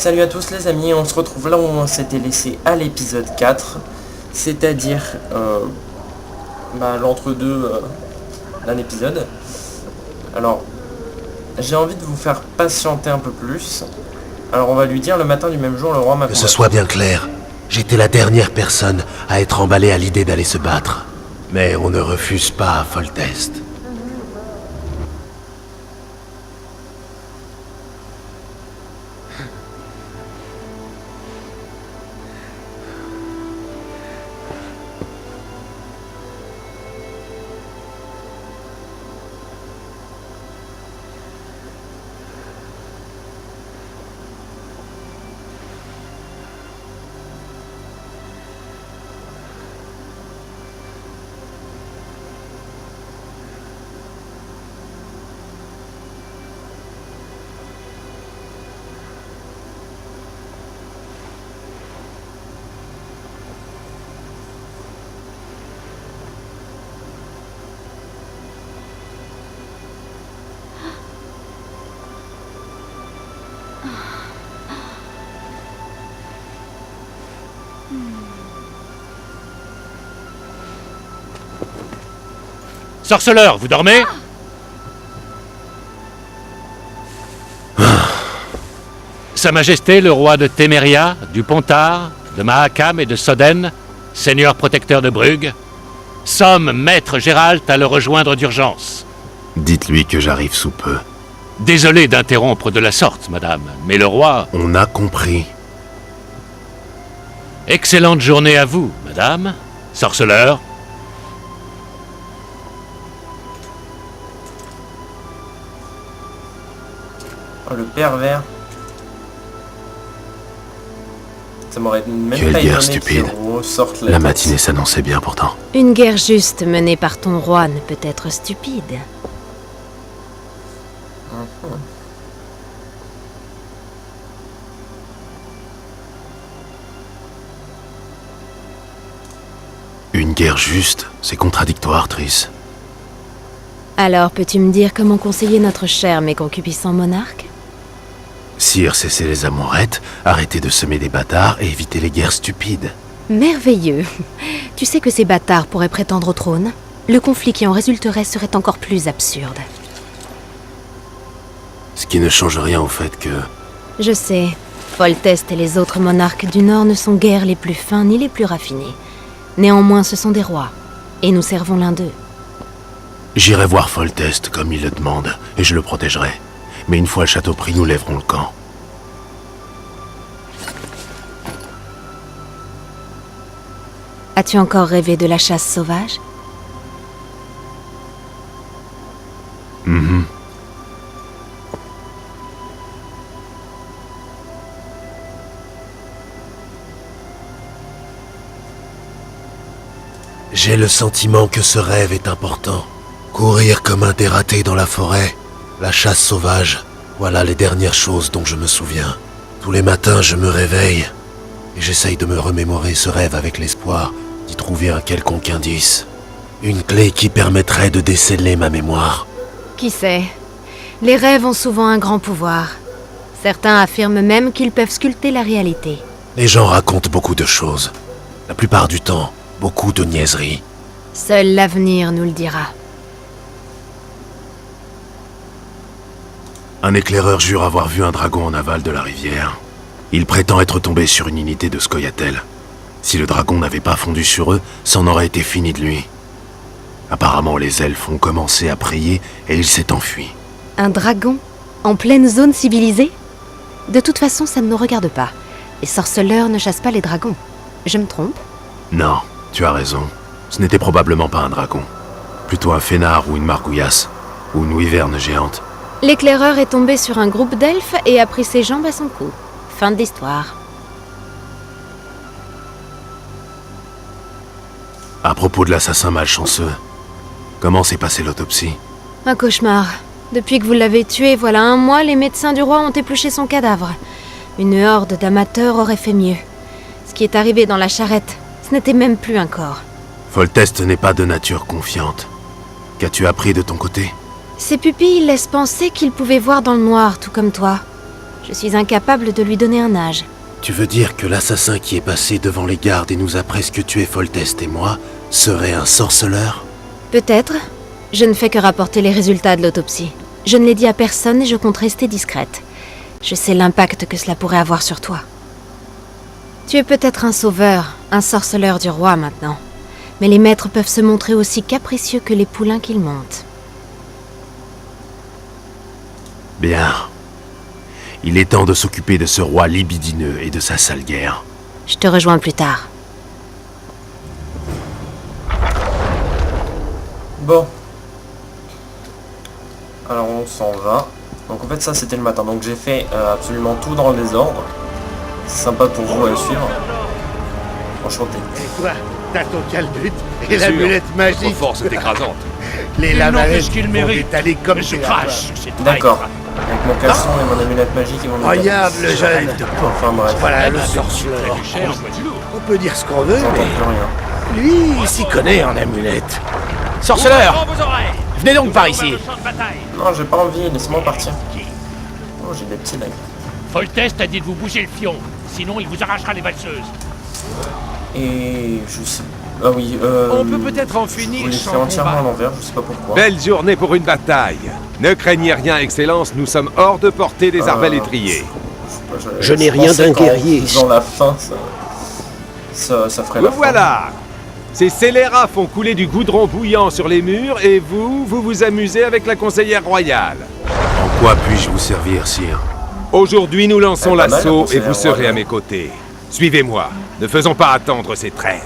Salut à tous les amis, on se retrouve là où on s'était laissé à l'épisode 4, c'est-à-dire l'entre-deux d'un épisode. Alors, j'ai envie de vous faire patienter un peu plus. Alors on va lui dire le matin du même jour, le roi m'a Que ce soit bien clair, j'étais la dernière personne à être emballée à l'idée d'aller se battre. Mais on ne refuse pas Foltest. Sorceleur, vous dormez? Sa Majesté le roi de Téméria, du Pontar, de Mahakam et de Soden, seigneur protecteur de Brugge, somme maître Gérald à le rejoindre d'urgence. Dites-lui que j'arrive sous peu. Désolé d'interrompre de la sorte, madame, mais le roi... On a compris. Excellente journée à vous, madame. Sorceleur. Oh, le pervers. Ça m'aurait même Quelle pas guerre étonné stupide. qu'il ressorte La matinée s'annonçait bien pourtant. Une guerre juste menée par ton roi ne peut être stupide. Une guerre juste, c'est contradictoire, Triss. Alors, peux-tu me dire comment conseiller notre cher mais concupiscent monarque? Sire, cessez les amourettes, arrêtez de semer des bâtards et évitez les guerres stupides. Merveilleux. Tu sais que ces bâtards pourraient prétendre au trône? Le conflit qui en résulterait serait encore plus absurde. Ce qui ne change rien au fait que... Je sais. Foltest et les autres monarques du Nord ne sont guère les plus fins ni les plus raffinés. Néanmoins, ce sont des rois. Et nous servons l'un d'eux. J'irai voir Foltest comme il le demande, et je le protégerai. Mais une fois le château pris, nous lèverons le camp. As-tu encore rêvé de la chasse sauvage? J'ai le sentiment que ce rêve est important. Courir comme un dératé dans la forêt, la chasse sauvage, voilà les dernières choses dont je me souviens. Tous les matins, je me réveille et j'essaye de me remémorer ce rêve avec l'espoir d'y trouver un quelconque indice. Une clé qui permettrait de déceler ma mémoire. Qui sait? Les rêves ont souvent un grand pouvoir. Certains affirment même qu'ils peuvent sculpter la réalité. Les gens racontent beaucoup de choses. La plupart du temps, beaucoup de niaiseries. Seul l'avenir nous le dira. Un éclaireur jure avoir vu un dragon en aval de la rivière. Il prétend être tombé sur une unité de Scoia'tael. Si le dragon n'avait pas fondu sur eux, c'en aurait été fini de lui. Apparemment, les elfes ont commencé à prier et il s'est enfui. Un dragon? En pleine zone civilisée? De toute façon, ça ne nous regarde pas. Les sorceleurs ne chassent pas les dragons. Je me trompe? Non, tu as raison. Ce n'était probablement pas un dragon. Plutôt un fênard ou une margouillasse. Ou une wyverne géante. L'éclaireur est tombé sur un groupe d'elfes et a pris ses jambes à son cou. Fin de l'histoire. À propos de l'assassin malchanceux, comment s'est passée l'autopsie? Un cauchemar. Depuis que vous l'avez tué, voilà un mois, les médecins du roi ont épluché son cadavre. Une horde d'amateurs aurait fait mieux. Ce qui est arrivé dans la charrette, ce n'était même plus un corps. Foltest n'est pas de nature confiante. Qu'as-tu appris de ton côté? Ses pupilles laissent penser qu'il pouvait voir dans le noir, tout comme toi. Je suis incapable de lui donner un âge. Tu veux dire que l'assassin qui est passé devant les gardes et nous a presque tué Foltest et moi serait un sorceleur? Peut-être. Je ne fais que rapporter les résultats de l'autopsie. Je ne l'ai dit à personne et je compte rester discrète. Je sais l'impact que cela pourrait avoir sur toi. Tu es peut-être un sauveur, un sorceleur du roi maintenant. Mais les maîtres peuvent se montrer aussi capricieux que les poulains qu'ils montent. Bien. Il est temps de s'occuper de ce roi libidineux et de sa sale guerre. Je te rejoins plus tard. Bon. Alors on s'en va. Donc en fait ça c'était le matin. Donc j'ai fait absolument tout dans le désordre. C'est sympa pour vous à le suivre. Enchanté. Et toi, t'as ton calbut et l'amulette magique. Votre force est écrasante. Les Ils n'ont que lavalettes ce qu'ils vont méritent. étaler comme Je des crache sur cette D'accord. traître. Avec mon caleçon et mon amulette magique ils vont nous Regarde le jeune. Enfin bref. Voilà le C'est sorceleur. plus cher, on voit du lourd. On peut dire ce qu'on veut, J'entends mais plus rien. lui, il s'y connaît en amulette. Sorceleur, Ouvrez vos oreilles. venez donc par Vers ici. le champ de bataille. Non j'ai pas envie, laisse-moi partir. Oh j'ai des petits legs. Foltest a dit de vous bouger le fion, sinon il vous arrachera les valseuses. Et je sais... Ah oui, On peut peut-être en je finir voulais sans faire entièrement à combat. l'envers, je sais pas pourquoi. Belle journée pour une bataille. Ne craignez rien, Excellence, nous sommes hors de portée des arbalétriers. Je n'ai rien pensais d'un qu'en guerrier. faisant la fin, ça ferait la Vous fin. voilà. Ces scélérats font couler du goudron bouillant sur les murs et vous vous amusez avec la conseillère royale. En quoi puis-je vous servir, sire? Aujourd'hui, nous lançons pas mal, la l'assaut et conseillère vous serez royale. à mes côtés. Suivez-moi. Ne faisons pas attendre ces traîtres.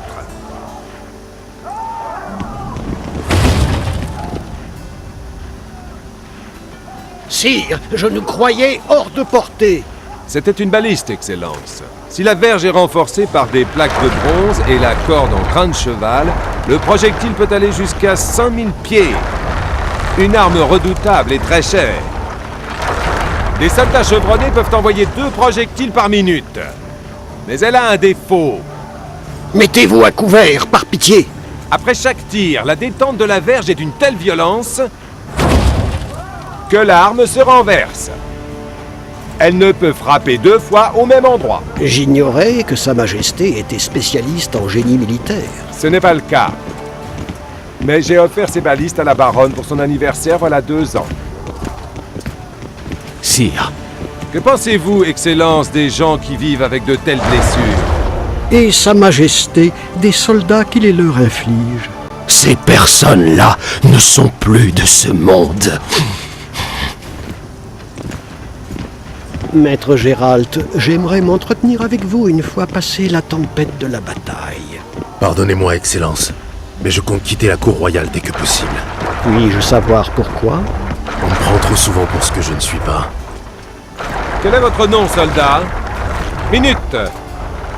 Sire, je nous croyais hors de portée. C'était une baliste, Excellence. Si la verge est renforcée par des plaques de bronze et la corde en crâne de cheval, le projectile peut aller jusqu'à 5000 pieds. Une arme redoutable et très chère. Les soldats chevronnés peuvent envoyer 2 projectiles par minute. Mais elle a un défaut. Mettez-vous à couvert, par pitié. Après chaque tir, la détente de la verge est d'une telle violence que l'arme se renverse. Elle ne peut frapper 2 fois au même endroit. J'ignorais que Sa Majesté était spécialiste en génie militaire. Ce n'est pas le cas. Mais j'ai offert ces balistes à la baronne pour son anniversaire voilà 2 ans. Sire, Que pensez-vous, Excellence, des gens qui vivent avec de telles blessures? et Sa Majesté des soldats qui les leur infligent. Ces personnes-là ne sont plus de ce monde. Maître Gérald, j'aimerais m'entretenir avec vous une fois passée la tempête de la bataille. Pardonnez-moi, Excellence, mais je compte quitter la cour royale dès que possible. Puis-je savoir pourquoi? On me prend trop souvent pour ce que je ne suis pas. Quel est votre nom, soldat? Minute!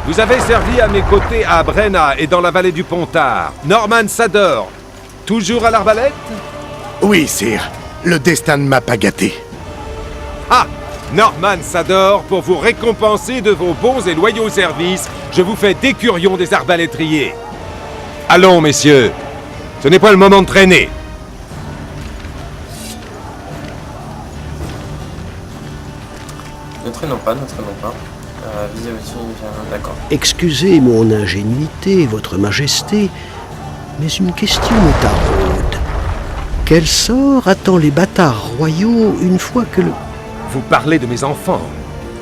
Vous avez servi à mes côtés à Brenna et dans la vallée du Pontard. Norman Sador. Toujours à l'arbalète? Oui, sire. Le destin ne m'a pas gâté. Ah! Norman Sador, pour vous récompenser de vos bons et loyaux services, je vous fais d'écurion des arbalétriers. Allons, messieurs. Ce n'est pas le moment de traîner. Ne traînons pas. Visez aussi, d'accord. Excusez mon ingénuité, Votre Majesté, mais une question me taraude. Quel sort attend les bâtards royaux une fois que le... Vous parlez de mes enfants.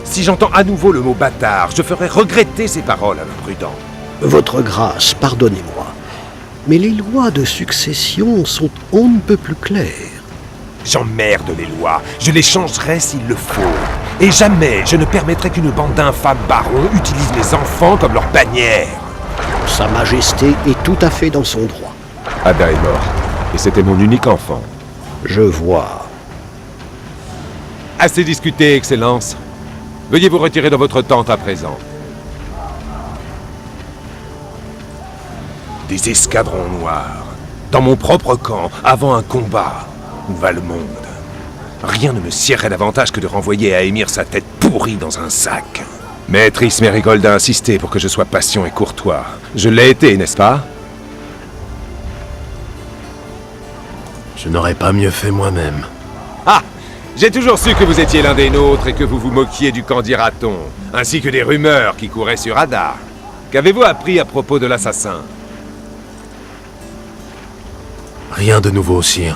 Si j'entends à nouveau le mot bâtard, je ferai regretter ces paroles à l'imprudent. Votre grâce, pardonnez-moi, mais les lois de succession sont on ne peut plus claires. J'emmerde les lois. Je les changerai s'il le faut. Et jamais je ne permettrai qu'une bande d'infâmes barons utilise mes enfants comme leur bannière. Sa Majesté est tout à fait dans son droit. Ada est mort. Et c'était mon unique enfant. Je vois. Assez discuté, Excellence. Veuillez vous retirer dans votre tente à présent. Des escadrons noirs. Dans mon propre camp, avant un combat. Où va le monde? Rien ne me siérait davantage que de renvoyer à Émir sa tête pourrie dans un sac. Maître Ismerigold a insisté pour que je sois patient et courtois. Je l'ai été, n'est-ce pas? Je n'aurais pas mieux fait moi-même. Ah! J'ai toujours su que vous étiez l'un des nôtres et que vous vous moquiez du camp d'Iraton, ainsi que des rumeurs qui couraient sur Hadar. Qu'avez-vous appris à propos de l'assassin? Rien de nouveau, sire.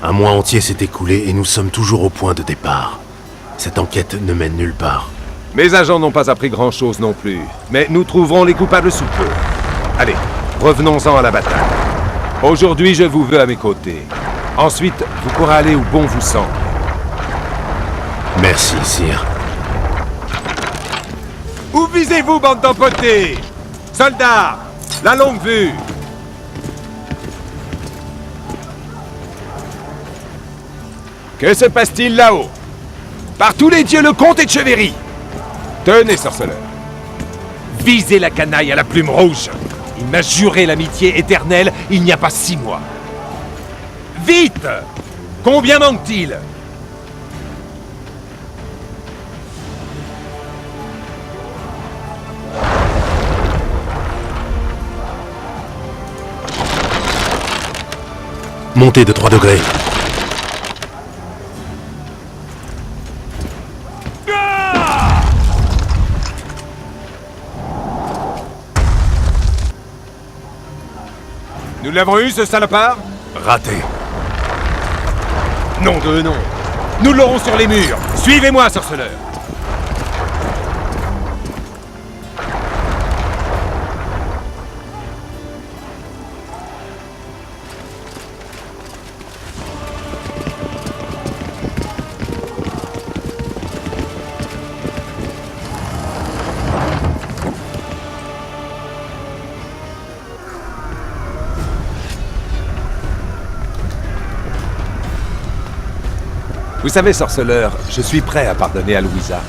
Un mois entier s'est écoulé et nous sommes toujours au point de départ. Cette enquête ne mène nulle part. Mes agents n'ont pas appris grand-chose non plus, mais nous trouverons les coupables sous peu. Allez, revenons-en à la bataille. Aujourd'hui, je vous veux à mes côtés. Ensuite, vous pourrez aller où bon vous semble. Merci, sire. Où visez-vous, bande d'empotés? Soldats, la longue vue. Que se passe-t-il là-haut? Par tous les dieux, le comte est de Chevéry. Tenez, sorceleur. Visez la canaille à la plume rouge. Il m'a juré l'amitié éternelle il n'y a pas 6 mois. Vite! Combien manque-t-il? Montée de 3 degrés. Nous l'avons eu, ce salopard? Raté. Non de non. Nous l'aurons sur les murs. Suivez-moi, sorceleur. Vous savez, sorceleur, je suis prêt à pardonner à Louisa.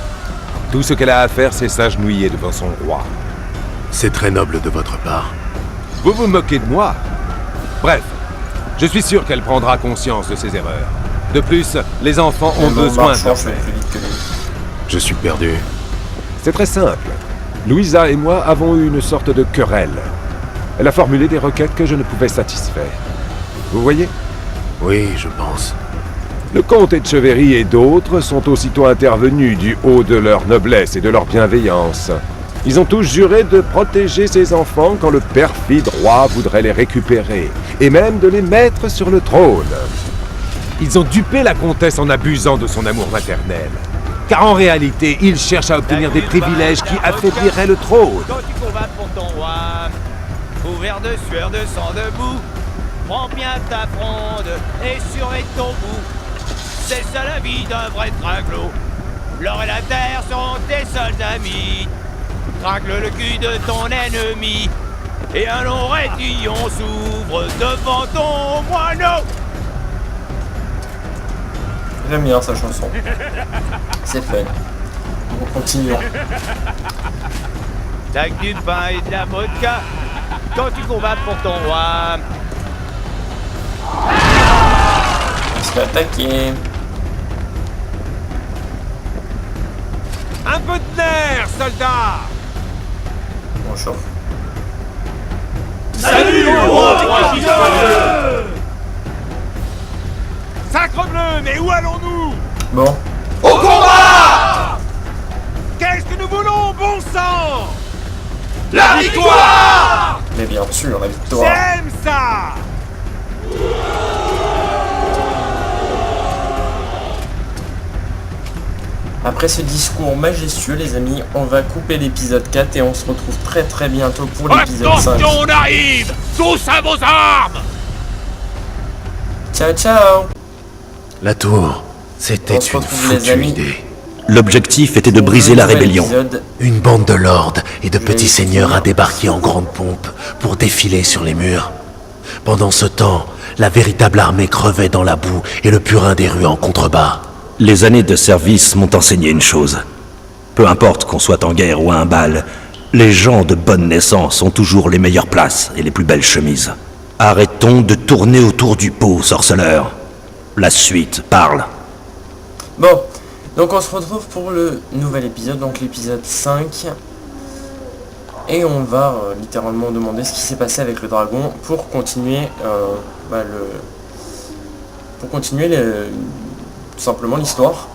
Tout ce qu'elle a à faire, c'est s'agenouiller devant son roi. C'est très noble de votre part. Vous vous moquez de moi? Bref, je suis sûr qu'elle prendra conscience de ses erreurs. De plus, les enfants ont besoin de leur père. Je suis perdu. C'est très simple. Louisa et moi avons eu une sorte de querelle. Elle a formulé des requêtes que je ne pouvais satisfaire. Vous voyez? Oui, je pense. Le comte et de Chevéry et d'autres sont aussitôt intervenus du haut de leur noblesse et de leur bienveillance. Ils ont tous juré de protéger ces enfants quand le perfide roi voudrait les récupérer, et même de les mettre sur le trône. Ils ont dupé la comtesse en abusant de son amour maternel. Car en réalité, ils cherchent à obtenir des privilèges qui affaibliraient le trône. Quand tu combats pour ton roi, couvert de sueur, de sang, de boue, prends bien ta fronde et surveille ton bout. C'est ça la vie d'un vrai traglo. L'or et la terre sont tes seuls amis. Tragle le cul de ton ennemi et un long rétillon s'ouvre devant ton moineau. J'aime bien sa chanson. C'est fun. Bon, continuons. T'as que du pain et de la vodka quand tu combats pour ton roi. On se fait attaquer. Un peu de nerfs, soldats! Bonjour. Salut le roi! Sacrebleu, mais où allons-nous? Bon. Au combat! Qu'est-ce que nous voulons, bon sang? La victoire! Mais bien sûr, la victoire. J'aime ça! Après ce discours majestueux, les amis, on va couper l'épisode 4 et on se retrouve très très bientôt pour l'épisode 5. Attention, on arrive! Tous à vos armes! Ciao ciao! La tour, c'était On se une retrouve, les foutue amis. idée. L'objectif était de briser la rébellion. Une bande de lords et de petits seigneurs a débarqué en grande pompe pour défiler sur les murs. Pendant ce temps, la véritable armée crevait dans la boue et le purin des rues en contrebas. Les années de service m'ont enseigné une chose. Peu importe qu'on soit en guerre ou à un bal, les gens de bonne naissance ont toujours les meilleures places et les plus belles chemises. Arrêtons de tourner autour du pot, sorceleur. La suite parle. Bon, donc on se retrouve pour le nouvel épisode, donc l'épisode 5. Et on va littéralement demander ce qui s'est passé avec le dragon pour continuer tout simplement l'histoire.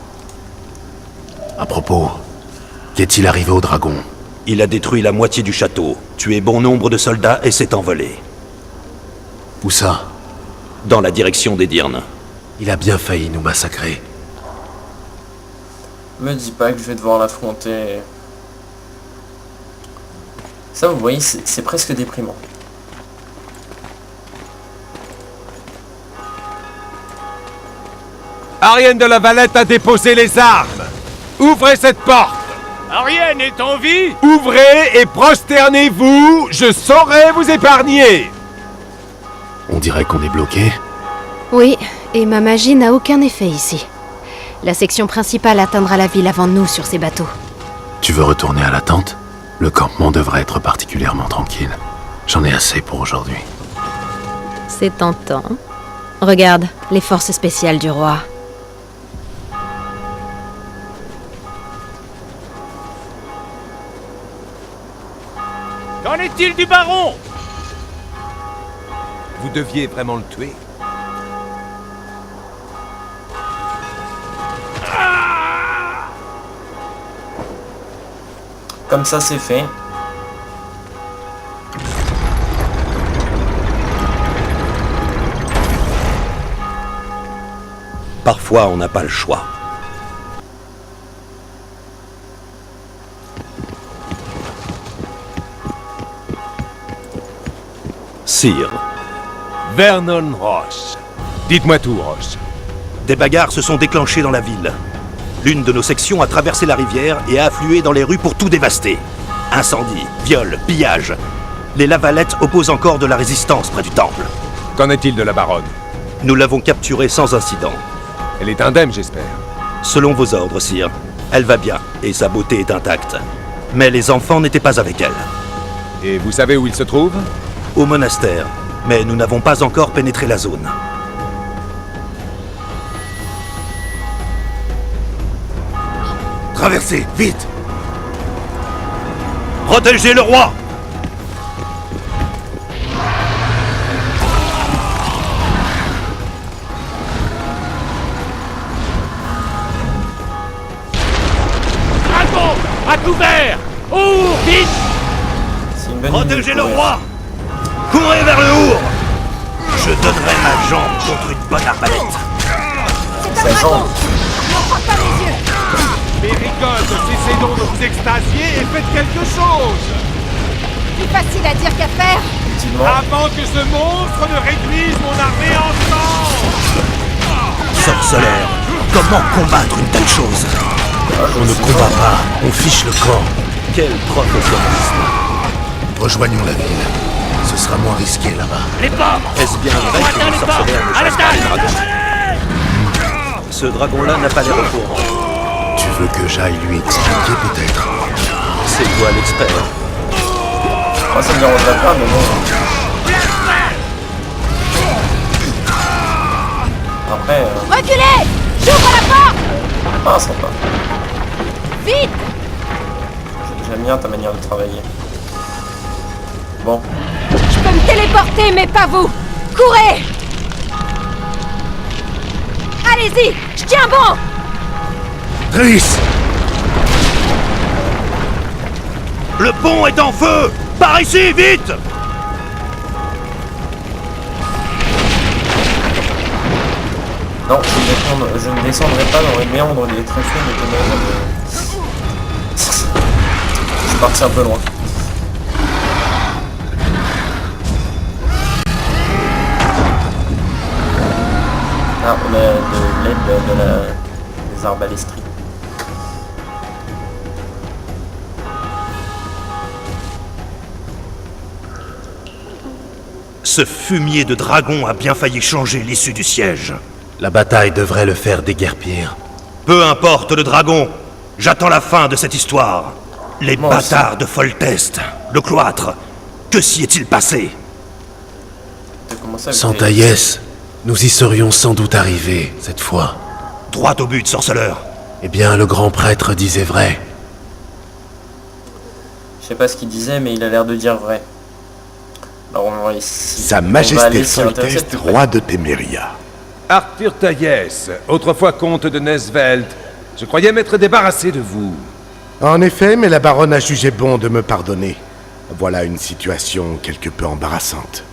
À propos, qu'est-il arrivé au dragon? Il a détruit la moitié du château, tué bon nombre de soldats et s'est envolé. Où ça? Dans la direction d'Edirne. Il a bien failli nous massacrer. Me dis pas que je vais devoir l'affronter. Ça, vous voyez, c'est presque déprimant. Arienne de la Valette a déposé les armes. Ouvrez cette porte. Ariane est en vie? Ouvrez et prosternez-vous. Je saurai vous épargner. On dirait qu'on est bloqué. Oui, et ma magie n'a aucun effet ici. La section principale atteindra la ville avant nous sur ces bateaux. Tu veux retourner à la tente? Le campement devrait être particulièrement tranquille. J'en ai assez pour aujourd'hui. C'est tentant. Regarde, les forces spéciales du roi. Qu'en est-il du baron? Vous deviez vraiment le tuer. Comme ça, c'est fait. Parfois, on n'a pas le choix. Sire, Vernon Roche. Dites-moi tout, Roche. des bagarres se sont déclenchées dans la ville. L'une de nos sections a traversé la rivière et a afflué dans les rues pour tout dévaster. Incendies, viols, pillages. Les Lavalettes opposent encore de la résistance près du temple. Qu'en est-il de la baronne? Nous l'avons capturée sans incident. Elle est indemne, j'espère. Selon vos ordres, sire, elle va bien et sa beauté est intacte. Mais les enfants n'étaient pas avec elle. Et vous savez où il se trouve? Au monastère, mais nous n'avons pas encore pénétré la zone. Traversez, vite! Protégez le roi! Dragon! À couvert! Oh, vite! C'est une bonne Protégez idée de le courir. roi! Courez vers le Our! Je donnerai ma jambe contre une bonne arbalète. Sa jambe. Péricole, cessez donc de vous extasier et faites quelque chose! Plus facile à dire qu'à faire. Effectivement. Avant que ce monstre ne réduise mon armée en sang! Sorceleur, comment combattre une telle chose? On ne combat pas, on fiche le camp. Quel professionnalisme! Rejoignons la ville. Ce sera moins risqué là-bas. Les pommes! Est-ce bien vrai On que atteint le les pommes! sorceleur ne À chasse pas les l'attaque! dragons? Ce dragon-là n'a pas l'air au courant. Tu veux que j'aille lui expliquer peut-être? C'est toi l'expert. Moi, ça me dérangerait pas, mais bon. Après, Reculez! J'ouvre la porte! ah, sympa. Vite! J'aime bien ta manière de travailler. Bon, Je peux me téléporter, mais pas vous! Courez! Allez-y! Je tiens bon! Triss! Le pont est en feu! Par ici, vite! non, je ne descendrai pas dans les méandres des tréfonds des ténèbres. Je suis parti un peu loin. Ah, on a de l'aide des arbalestries. Ce fumier de dragon a bien failli changer l'issue du siège. La bataille devrait le faire déguerpir. Peu importe le dragon, j'attends la fin de cette histoire. Les Moi aussi. bâtards de Foltest, le cloître, que s'y est-il passé? T'as commencé avec Sans les- Taïès, nous y serions sans doute arrivés, cette fois. Droit au but, sorceleur. Eh bien, le grand prêtre disait vrai. Je sais pas ce qu'il disait, mais il a l'air de dire vrai. Alors on va ici. Sa on va Majesté aller s'y intéresser de Foltest, plus près. roi de Téméria. Arthur Taillès, autrefois comte de Nesveld. Je croyais m'être débarrassé de vous. En effet, mais la baronne a jugé bon de me pardonner. Voilà une situation quelque peu embarrassante.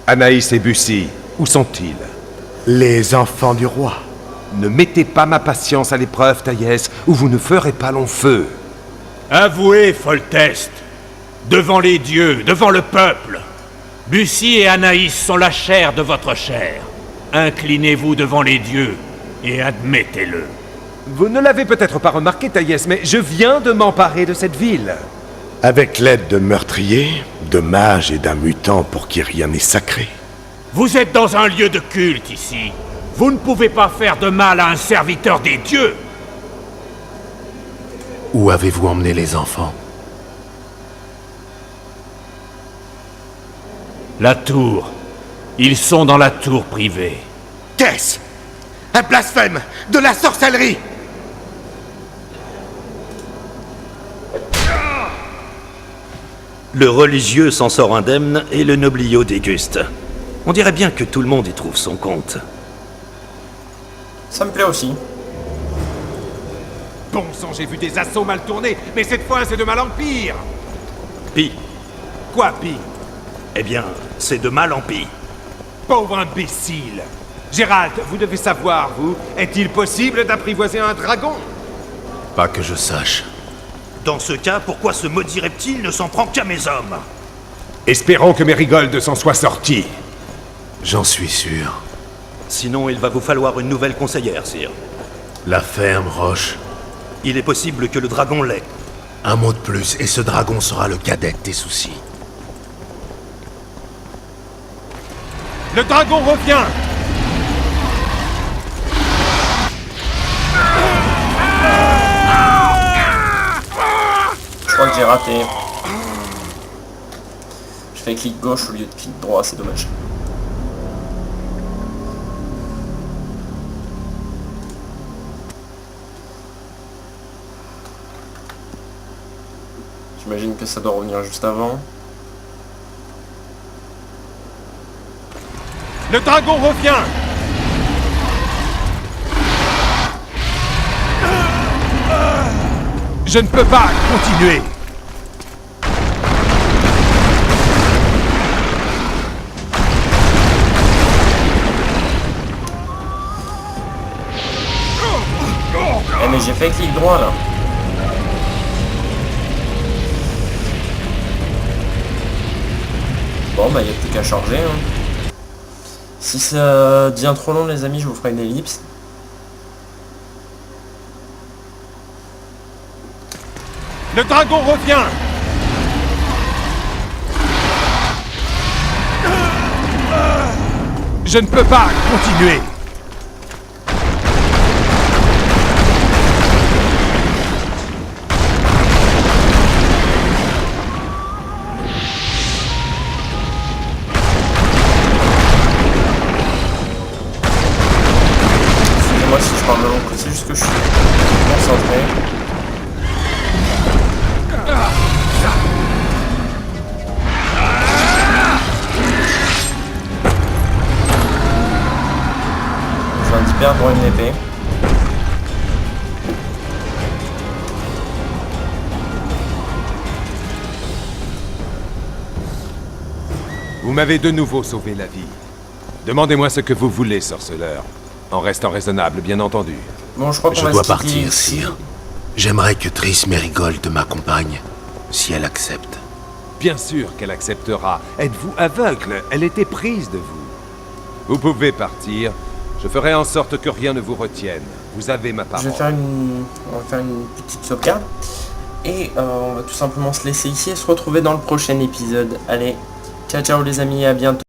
Anaïs et Bussy, où sont-ils? Les enfants du roi. Ne mettez pas ma patience à l'épreuve, Taillès, ou vous ne ferez pas long feu. Avouez, Foltest, devant les dieux, devant le peuple, Bussy et Anaïs sont la chair de votre chair. Inclinez-vous devant les dieux et admettez-le. Vous ne l'avez peut-être pas remarqué, Taillès, mais je viens de m'emparer de cette ville. Avec l'aide de meurtriers, de mages et d'un mutant pour qui rien n'est sacré. Vous êtes dans un lieu de culte ici. Vous ne pouvez pas faire de mal à un serviteur des dieux. Où avez-vous emmené les enfants? La tour. Ils sont dans la tour privée. Qu'est-ce? Un blasphème! De la sorcellerie! Le religieux s'en sort indemne et le nobliau déguste. On dirait bien que tout le monde y trouve son compte. Ça me plaît aussi. Bon sang, j'ai vu des assauts mal tournés, mais cette fois c'est de mal en pire. Pis, Quoi, pis? eh bien, c'est de mal en pis. Pauvre imbécile! Gérald, vous devez savoir, vous, est-il possible d'apprivoiser un dragon? Pas que je sache. Dans ce cas, pourquoi ce maudit reptile ne s'en prend qu'à mes hommes? Espérons que Mérigold s'en soit sorti. J'en suis sûr. Sinon, il va vous falloir une nouvelle conseillère, sire. La ferme, Roche. Il est possible que le dragon l'ait. Un mot de plus, et ce dragon sera le cadet de tes soucis. Le dragon revient! Je crois que j'ai raté. Je fais clic gauche au lieu de clic droit, c'est dommage. J'imagine que ça doit revenir juste avant. Le dragon revient! Je ne peux pas continuer! Eh mais j'ai fait clic droit là. Bon bah il n'y a plus qu'à charger. Hein. Si ça devient trop long les amis, je vous ferai une ellipse. Le dragon revient! Je ne peux pas continuer! Excusez-moi si je parle de long, c'est juste que je suis concentré. Je viens d'y perdre une épée. Vous m'avez de nouveau sauvé la vie. Demandez-moi ce que vous voulez, sorceleur. En restant raisonnable, bien entendu. Bon, je crois qu'on Je va dois se quitter partir, ici. sire. J'aimerais que Triss Mérigold m'accompagne, si elle accepte. Bien sûr qu'elle acceptera. Êtes-vous aveugle? Elle était prise de vous. Vous pouvez partir. Je ferai en sorte que rien ne vous retienne. Vous avez ma parole. On va faire une petite sauvegarde. Et on va tout simplement se laisser ici et se retrouver dans le prochain épisode. Allez, ciao ciao les amis, à bientôt.